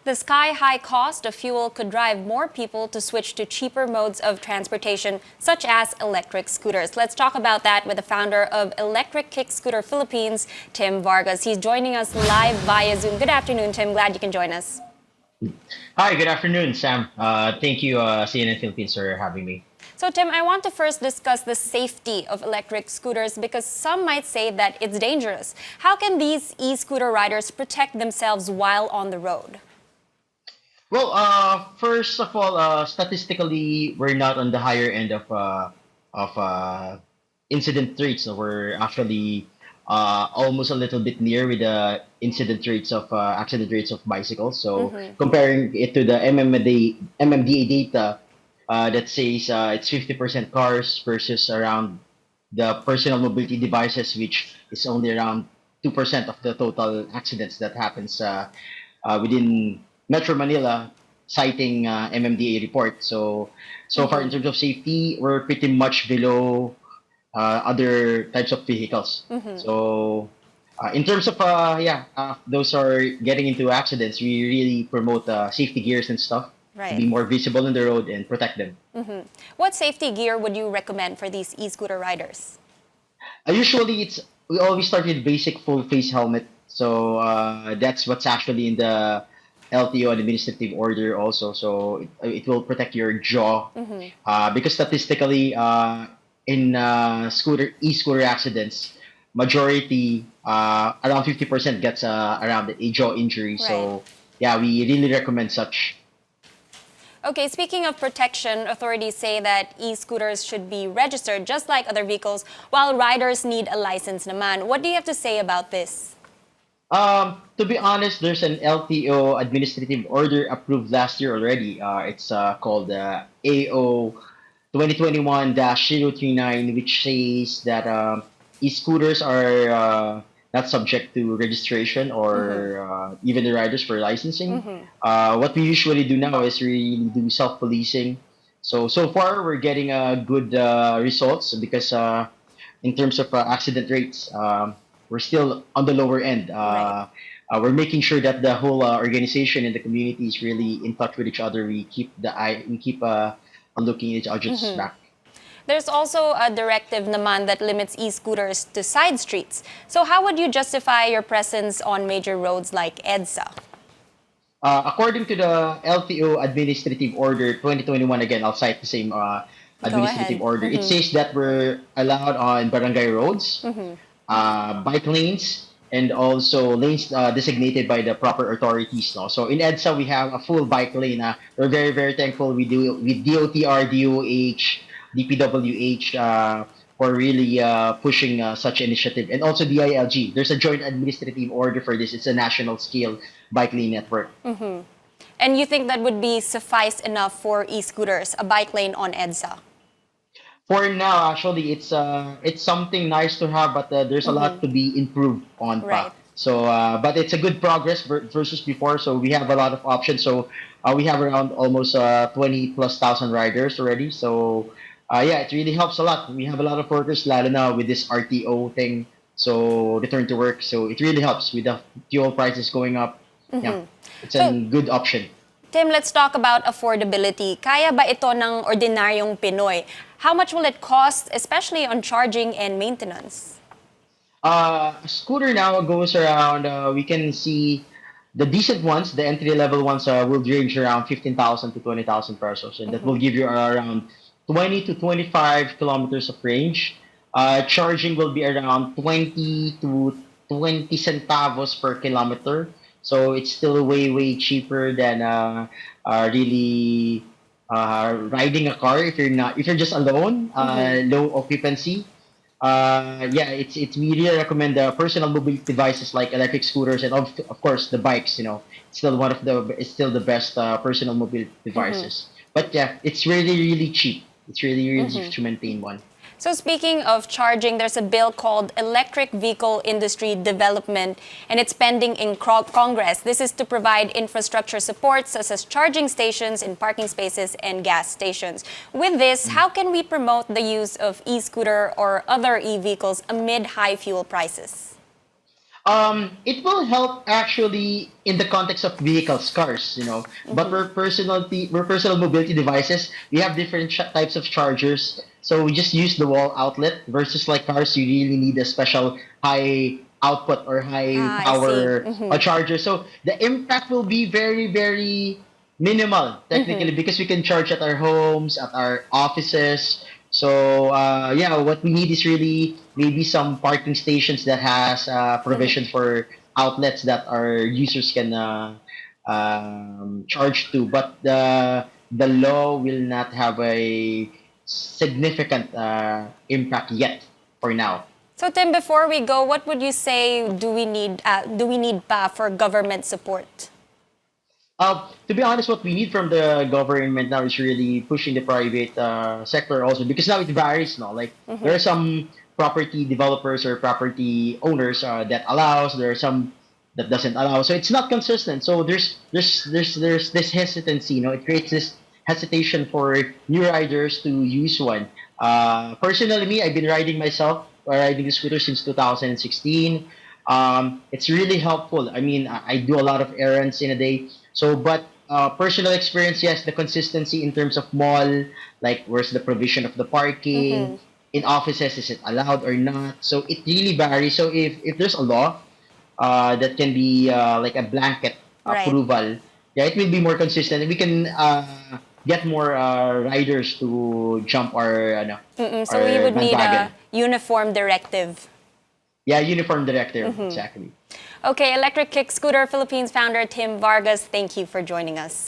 The sky-high cost of fuel could drive more people to switch to cheaper modes of transportation, such as electric scooters. Let's talk about that with the founder of Electric Kick Scooter Philippines, Tim Vargas. He's joining us live via Zoom. Good afternoon, Tim. Glad you can join us. Hi, good afternoon, Sam. Thank you, CNN Philippines, for having me. So, Tim, I want to first discuss the safety of electric scooters because some might say that it's dangerous. How can these e-scooter riders protect themselves while on the road? Well, first of all, statistically, we're not on the higher end of incident rates. So we're actually almost a little bit near with the incident rates of accident rates of bicycles. So comparing it to the MMDA data that says it's 50% cars versus around the personal mobility devices, which is only around 2% of the total accidents that happens within Metro Manila, citing MMDA report. So far in terms of safety, we're pretty much below other types of vehicles. So in terms of those are getting into accidents, we really promote safety gears and stuff to Right. be more visible on the road and protect them. What safety gear would you recommend for these e-scooter riders? Usually, it's we always start with basic full face helmet. So that's what's actually in the LTO administrative order also. So it will protect your jaw because statistically, in e-scooter accidents, majority around 50% gets around a jaw injury. Right. So yeah, we really recommend such. Okay, speaking of protection, authorities say that e-scooters should be registered just like other vehicles, while riders need a license naman. What do you have to say about this? To be honest, there's an LTO administrative order approved last year already. It's called AO 2021-039, which says that e-scooters are not subject to registration or even the riders for licensing. What we usually do now is really do self-policing. So far, we're getting good results because in terms of accident rates, we're still on the lower end. Right. We're making sure that the whole organization and the community is really in touch with each other. We keep looking at each other's back. There's also a directive naman that limits e-scooters to side streets. So how would you justify your presence on major roads like EDSA? According to the LTO Administrative Order 2021, again, I'll cite the same Go administrative ahead. order. It says that we're allowed on barangay roads, bike lanes, and also lanes designated by the proper authorities. No? So in EDSA, we have a full bike lane. We're very, very thankful we do with DOTR, DOH, DPWH for really pushing such initiative. And also DILG. There's a joint administrative order for this. It's a national scale bike lane network. And you think that would be suffice enough for e-scooters, a bike lane on EDSA? For now, actually, it's something nice to have, but there's a lot to be improved on Right. pa. So, but it's a good progress versus before. So we have a lot of options. So we have around almost 20 plus thousand riders already. So yeah, it really helps a lot. We have a lot of workers, lalo na with this RTO thing. So return to work. So it really helps with the fuel prices going up. Yeah, it's a So, good option. Tim, let's talk about affordability. Kaya ba ito ng ordinaryong Pinoy? How much will it cost, especially on charging and maintenance? Scooter now goes around. We can see the decent ones, the entry level ones, will range around 15,000 to 20,000 pesos, and that will give you around 20 to 25 kilometers of range. Charging will be around 20 to 20 centavos per kilometer, so it's still way cheaper than really riding a car if you're just alone, low occupancy. Yeah, it's we really recommend the personal mobility devices like electric scooters and of course the bikes. You know, it's still the best personal mobility devices. But yeah, it's really cheap. It's really cheap to maintain one. So speaking of charging, there's a bill called Electric Vehicle Industry Development, and it's pending in Congress. This is to provide infrastructure support, such as charging stations in parking spaces and gas stations. With this, how can we promote the use of e-scooter or other e-vehicles amid high fuel prices? It will help actually in the context of vehicles, cars, But we're personal mobility devices. We have different types of chargers, so we just use the wall outlet versus like cars. You really need a special high output or high Ah, I see. power charger. So the impact will be very, very minimal technically because we can charge at our homes, at our offices. So yeah, what we need is really maybe some parking stations that has provision for outlets that our users can charge to. But the law will not have a significant impact yet for now. So Tim, before we go, what would you say do we need pa for government support? To be honest, what we need from the government now is really pushing the private sector also because now it varies. No, like there are some property developers or property owners that allows. There are some that doesn't allow. So it's not consistent. So there's this hesitancy. It creates this hesitation for new riders to use one. Personally, me, I've been riding myself, riding the scooter since 2016. It's really helpful. I mean, I do a lot of errands in a day. So, but personal experience, yes, the consistency in terms of mall, like where's the provision of the parking, in offices, is it allowed or not? So it really varies. So if there's a law that can be like a blanket Right. approval, yeah, it will be more consistent. We can get more riders to jump So we our would need bandwagon. a uniform directive. Yeah, uniform directive, exactly. Okay, Electric Kick Scooter Philippines founder Tim Vargas, thank you for joining us.